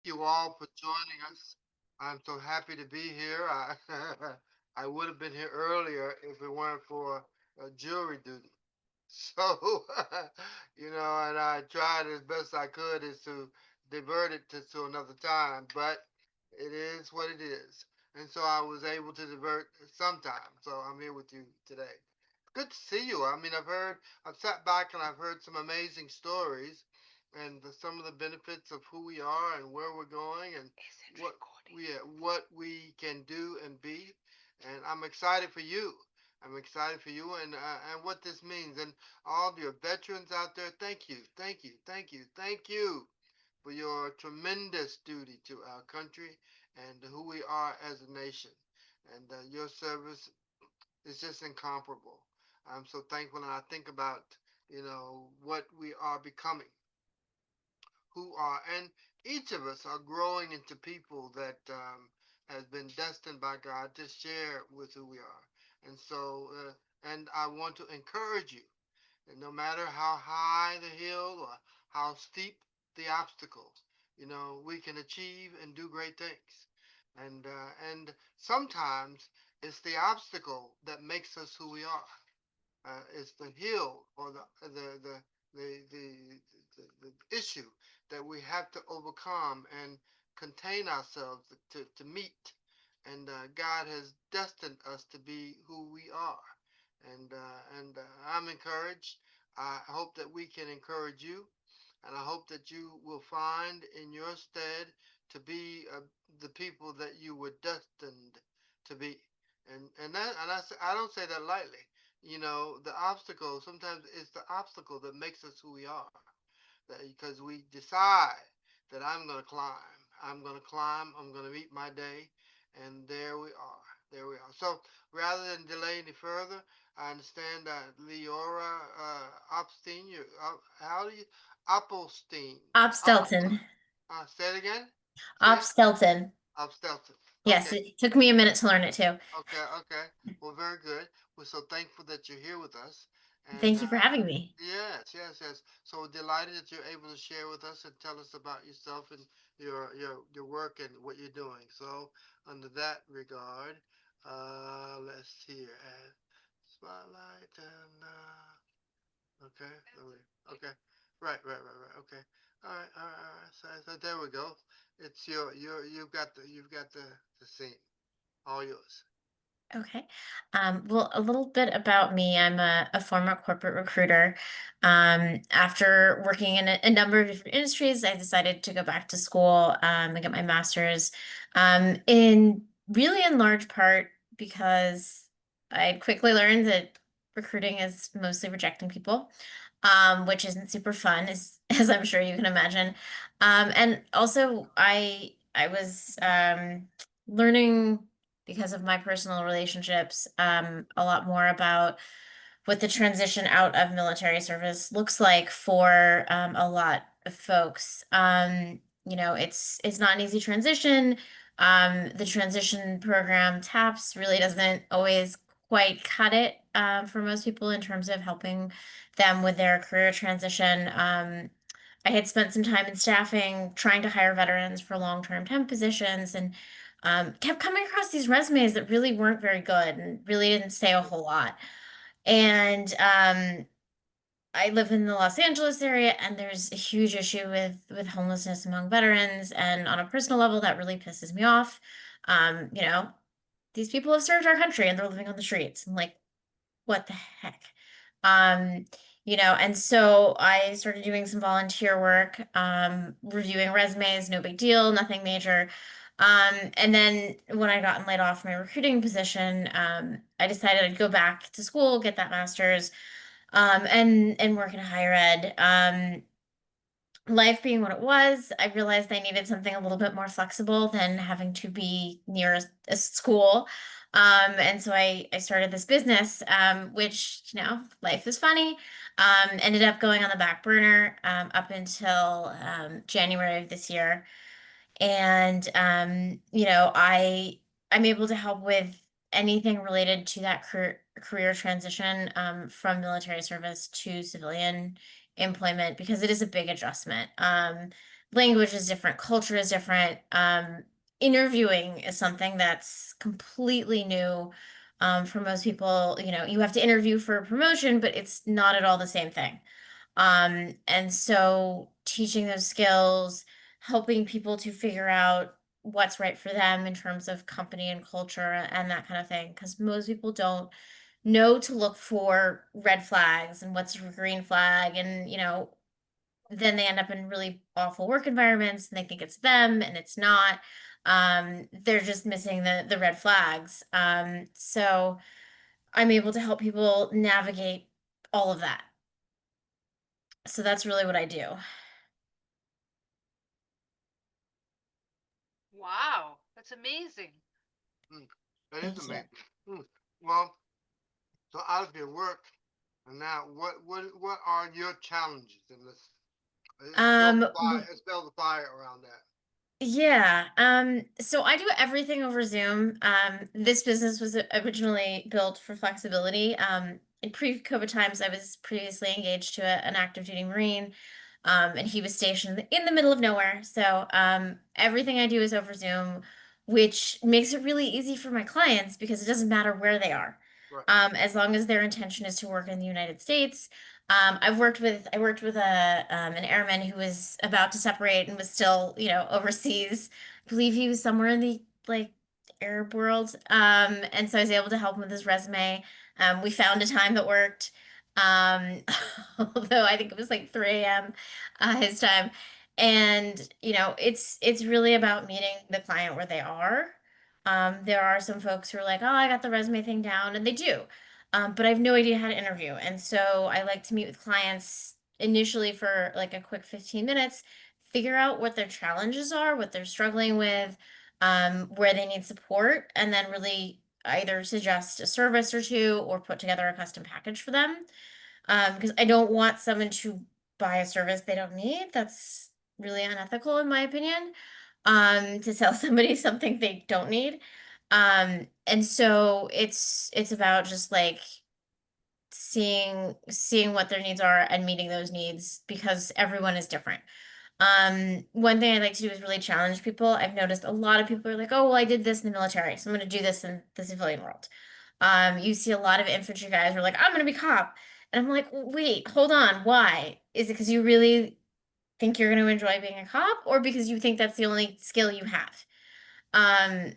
you all for joining us. I'm so happy to be here. I would have been here earlier if it weren't for jury duty. So, and I tried as best I could is to divert it to another time, but it is what it is. And so I was able to divert sometime. So I'm here with you today. Good to see you. I mean, I've sat back and I've heard some amazing stories and some of the benefits of who we are and where we're going and what what we can do and be. And I'm excited for you. I'm excited for you and what this means. And all of your veterans out there, thank you, thank you, thank you, thank you for your tremendous duty to our country and who we are as a nation. And your service is just incomparable. I'm so thankful, and I think about what we are becoming, who are, and each of us are growing into people that has been destined by God to share with who we are. And so, and I want to encourage you that no matter how high the hill or how steep the obstacle, we can achieve and do great things. And sometimes it's the obstacle that makes us who we are. It's the hill or the issue that we have to overcome and contain ourselves to meet. And God has destined us to be who we are. And I'm encouraged. I hope that we can encourage you, and I hope that you will find in your stead to be the people that you were destined to be. And I don't say that lightly. The obstacle, sometimes it's the obstacle that makes us who we are. Because we decide that I'm going to climb. I'm going to climb. I'm going to meet my day. And there we are. There we are. So rather than delay any further, I understand that Leora Opstein, how do you, Appelstein, Opstelten. say it again? Say it? Opstelten. Opstelten. Yes, Okay. it took me a minute to learn it too. Okay, okay. Well, very good. We're so thankful that you're here with us. And Thank you for having me. yes, yes, yes. So we're delighted that you're able to share with us and tell us about yourself and your work and what you're doing. So under that regard, let's hear spotlight and okay, okay, right. Okay, all right. So there we go. It's you've got the scene all yours. Okay. Well, a little bit about me. I'm a former corporate recruiter. After working in a number of different industries, I decided to go back to school and get my master's, in really in large part because I quickly learned that recruiting is mostly rejecting people, which isn't super fun, as I'm sure you can imagine. And also, I was learning because of my personal relationships, a lot more about what the transition out of military service looks like for a lot of folks. It's not an easy transition. The transition program TAPS really doesn't always quite cut it for most people in terms of helping them with their career transition. I had spent some time in staffing, trying to hire veterans for long-term temp positions, and kept coming across these resumes that really weren't very good and really didn't say a whole lot. And I live in the Los Angeles area, and there's a huge issue with homelessness among veterans. And on a personal level, that really pisses me off. Um, you know, these people have served our country and they're living on the streets. And like, what the heck? Um, and so I started doing some volunteer work, reviewing resumes, no big deal, nothing major. And then when I got laid off from my recruiting position, I decided I'd go back to school, get that master's, and work in higher ed. Life being what it was, I realized I needed something a little bit more flexible than having to be near a school. And so I started this business, which, life is funny. Ended up going on the back burner up until January of this year. And I'm able to help with anything related to that career transition from military service to civilian employment because it is a big adjustment. language is different, culture is different. Interviewing is something that's completely new for most people. You know, you have to interview for a promotion, but it's not at all the same thing. And so teaching those skills, helping people to figure out what's right for them in terms of company and culture and that kind of thing, because most people don't know to look for red flags and what's a green flag, and then they end up in really awful work environments and they think it's them and it's not. They're just missing the red flags. So I'm able to help people navigate all of that. So that's really what I do. Wow, that's amazing. Mm, that is Thank you. amazing. Mm. Well, so out of your work, and now what are your challenges in this? Um, Spell the fire around that. Yeah. So I do everything over Zoom. This business was originally built for flexibility. In pre-COVID times, I was previously engaged to an active duty Marine, and he was stationed in the middle of nowhere. So everything I do is over Zoom, which makes it really easy for my clients because it doesn't matter where they are. Right. As long as their intention is to work in the United States. I worked with an airman who was about to separate and was still, overseas. I believe he was somewhere in the like Arab world. And so I was able to help him with his resume. We found a time that worked. Um, although I think it was like 3 a.m. His time. And, it's really about meeting the client where they are. There are some folks who are like, oh, I got the resume thing down, and they do. But I have no idea how to interview. And so I like to meet with clients initially for like a quick 15 minutes, figure out what their challenges are, what they're struggling with, where they need support, and then really either suggest a service or two or put together a custom package for them. Because I don't want someone to buy a service they don't need. That's really unethical, in my opinion, to sell somebody something they don't need. And so it's about just like seeing what their needs are and meeting those needs because everyone is different. One thing I like to do is really challenge people. I've noticed a lot of people are like, oh, well, I did this in the military, so I'm going to do this in the civilian world. You see a lot of infantry guys who are like, I'm going to be cop. And I'm like, wait, hold on. Why? Is it because you really think you're going to enjoy being a cop or because you think that's the only skill you have? Um,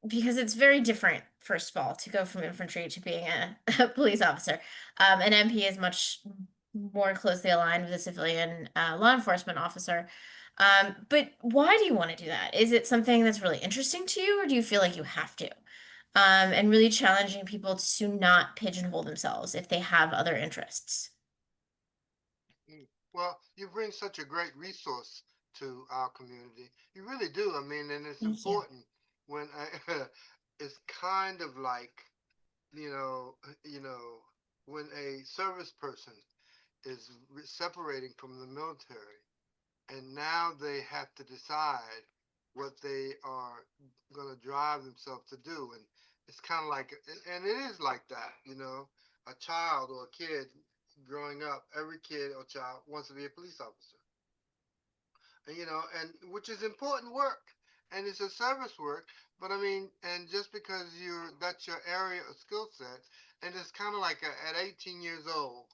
because it's very different, first of all, to go from infantry to being a police officer. An MP is much more closely aligned with a civilian law enforcement officer. But why do you want to do that? Is it something that's really interesting to you, or do you feel like you have to? And really challenging people to not pigeonhole themselves if they have other interests. Mm. Well, you bring such a great resource to our community. You really do. I mean, and it's Thank you. important when it's kind of like you know, when a service person is separating from the military, and now they have to decide what they are going to drive themselves to do, and it's kind of like, and it is like that, a child or a kid growing up, every kid or child wants to be a police officer, and which is important work, and it's a service work. But I mean, and just because that's your area of skill set, and it's kind of like at 18 years old,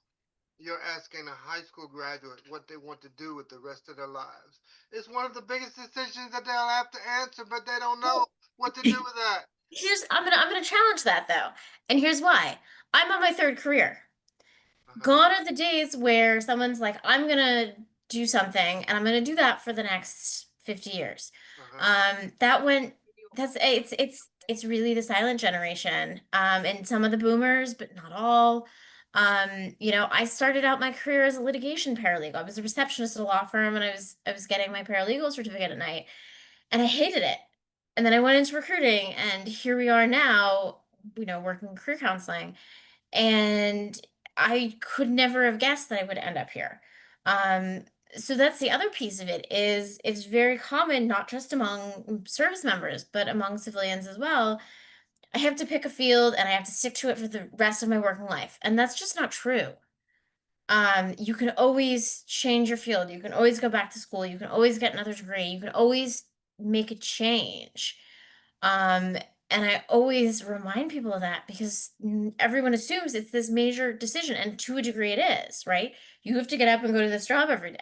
you're asking a high school graduate what they want to do with the rest of their lives. It's one of the biggest decisions that they'll have to answer, but they don't know Well, what to do with that. I'm gonna challenge that though, and here's why. I'm on my third career. Uh-huh. Gone are the days where someone's like, I'm gonna do something and I'm gonna do that for the next 50 years. Uh-huh. That went that's it's really the silent generation. And some of the boomers, but not all. I started out my career as a litigation paralegal. I was a receptionist at a law firm and I was getting my paralegal certificate at night and I hated it. And then I went into recruiting and here we are now, working in career counseling. And I could never have guessed that I would end up here. Um, so that's the other piece of it is it's very common, not just among service members, but among civilians as well. I have to pick a field and I have to stick to it for the rest of my working life. And that's just not true. You can always change your field. You can always go back to school. You can always get another degree. You can always make a change. Um, and I always remind people of that because everyone assumes it's this major decision, and to a degree it is, right? You have to get up and go to this job every day.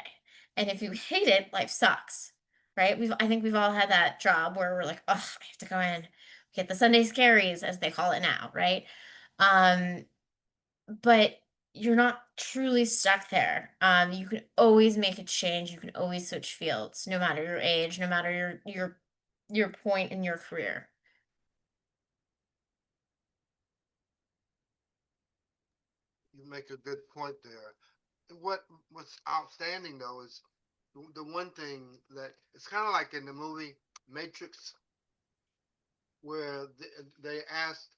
And if you hate it, life sucks, right? I think we've all had that job where we're like, oh, I have to go in, get the Sunday scaries, as they call it now, right? Um, but you're not truly stuck there. You can always make a change. You can always switch fields, no matter your age, no matter your point in your career. You make a good point there. What's outstanding though is the one thing that it's kind of like in the movie Matrix, where they asked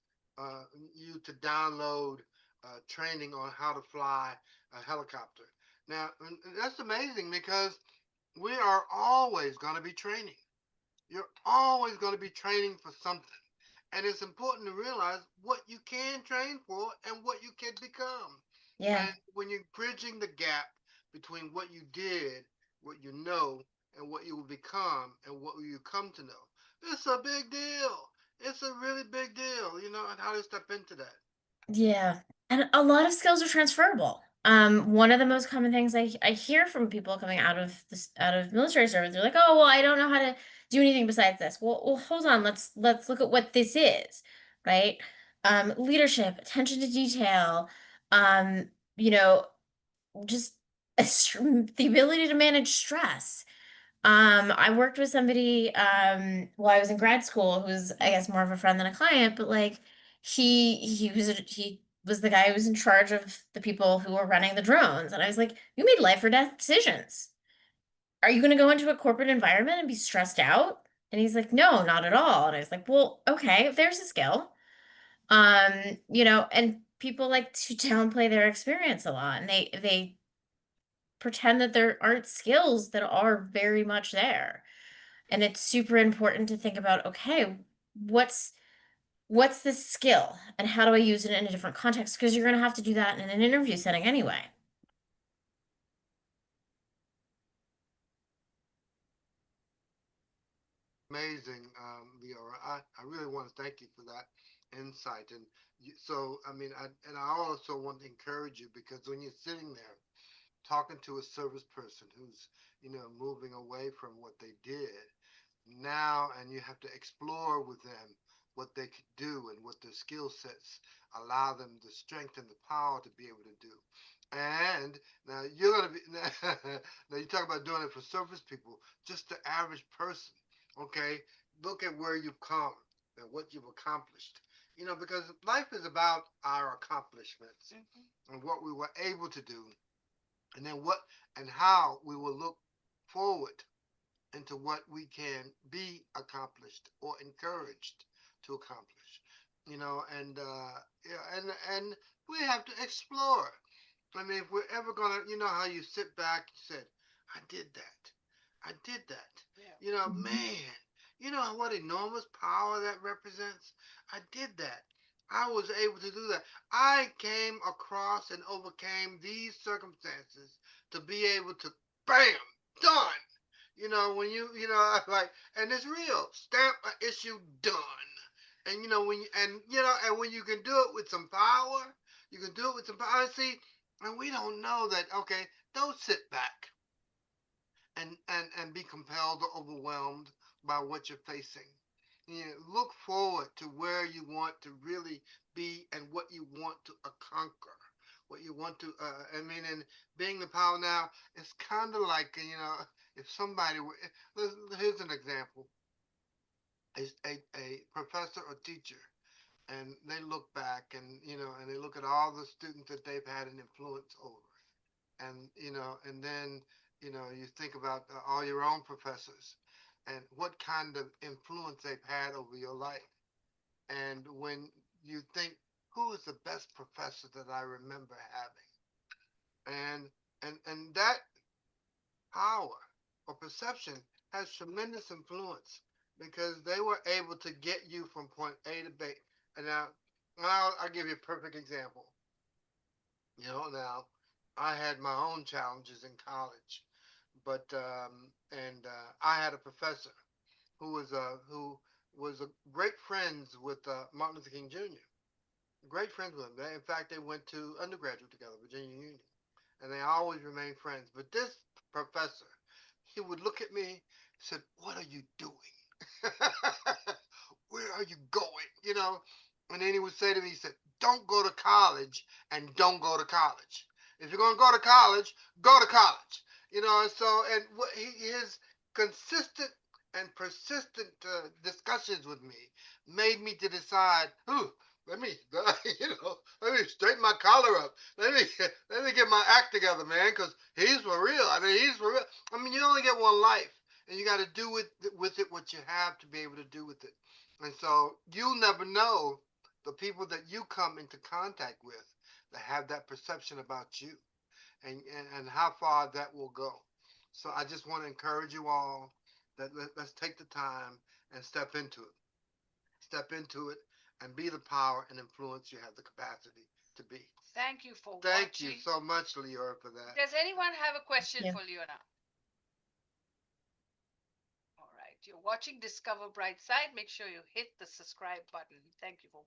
you to download training on how to fly a helicopter. Now, and that's amazing because we are always going to be training. You're always going to be training for something. And it's important to realize what you can train for and what you can become. Yeah. And when you're bridging the gap between what you did, what you know, and what you will become and what you come to know, it's a big deal. It's a really big deal, and how to step into that. Yeah. And a lot of skills are transferable. One of the most common things I hear from people coming out of military service, they're like, "Oh, well, I don't know how to do anything besides this." Well, hold on. Let's look at what this is, right? Leadership, attention to detail, um, you know, just the ability to manage stress. I worked with somebody while I was in grad school who was, I guess, more of a friend than a client, but like he was the guy who was in charge of the people who were running the drones. And I was like, you made life or death decisions. Are you gonna go into a corporate environment and be stressed out? And he's like, no, not at all. And I was like, well, okay, there's a skill. And people like to downplay their experience a lot, and they pretend that there aren't skills that are very much there. And it's super important to think about, okay, what's what's this skill and how do I use it in a different context? Because you're going to have to do that in an interview setting anyway. Amazing, Leora. I really want to thank you for that insight. And so, I mean, and I also want to encourage you because when you're sitting there talking to a service person who's moving away from what they did now, and you have to explore with them what they could do and what their skill sets allow them the strength and the power to be able to do. And now you're gonna be now you talk about doing it for service people, just the average person. Okay, look at where you've come and what you've accomplished. Because life is about our accomplishments and what we were able to do, and then what and how we will look forward into what we can be accomplished or encouraged to accomplish. And yeah, and we have to explore. I mean, if we're ever gonna, how you sit back, you said, I did that. I did that. Yeah. Mhm. Man, what enormous power that represents? I did that. I was able to do that. I came across and overcame these circumstances to be able to, bam, done. When like, and it's real. Stamp a issue done. And and when you can do it with some power, you can do it with some power. See, and we don't know that. Okay, don't sit back and be compelled or overwhelmed by what you're facing. Look forward to where you want to really be and what you want to conquer. What you want to, I mean, and being the power now, it's kind of like, if somebody were, here's an example, a professor or teacher, and they look back and, and they look at all the students that they've had an influence over. And, and then, you think about all your own professors and what kind of influence they've had over your life. And when you think, who is the best professor that I remember having? And that power or perception has tremendous influence because they were able to get you from point A to B. And now, I'll give you a perfect example. Now, I had my own challenges in college, but and I had a professor who was a great friends with Martin Luther King Jr. Great friends with him. In fact, they went to undergraduate together, Virginia Union, and they always remained friends. But this professor, he would look at me, said, "What are you doing? Where are you going?" And then he would say to me, he said, "Don't go to college and don't go to college. If you're gonna go to college, go to college." And so and his consistent and persistent discussions with me made me to decide, ooh, let me, let me straighten my collar up. Let me get my act together, man, because he's for real. I mean, he's for real. I mean, you only get one life, and you got to do with it what you have to be able to do with it. And so you'll never know the people that you come into contact with that have that perception about you, and how far that will go. So I just want to encourage you all that let's take the time and step into it. Step into it and be the power and influence you have the capacity to be. Thank you for Thank you watching. so much, Leora, for that. Does anyone have a question Yeah. for Leona? All right. You're watching Discover Brightside. Make sure you hit the subscribe button. Thank you for watching.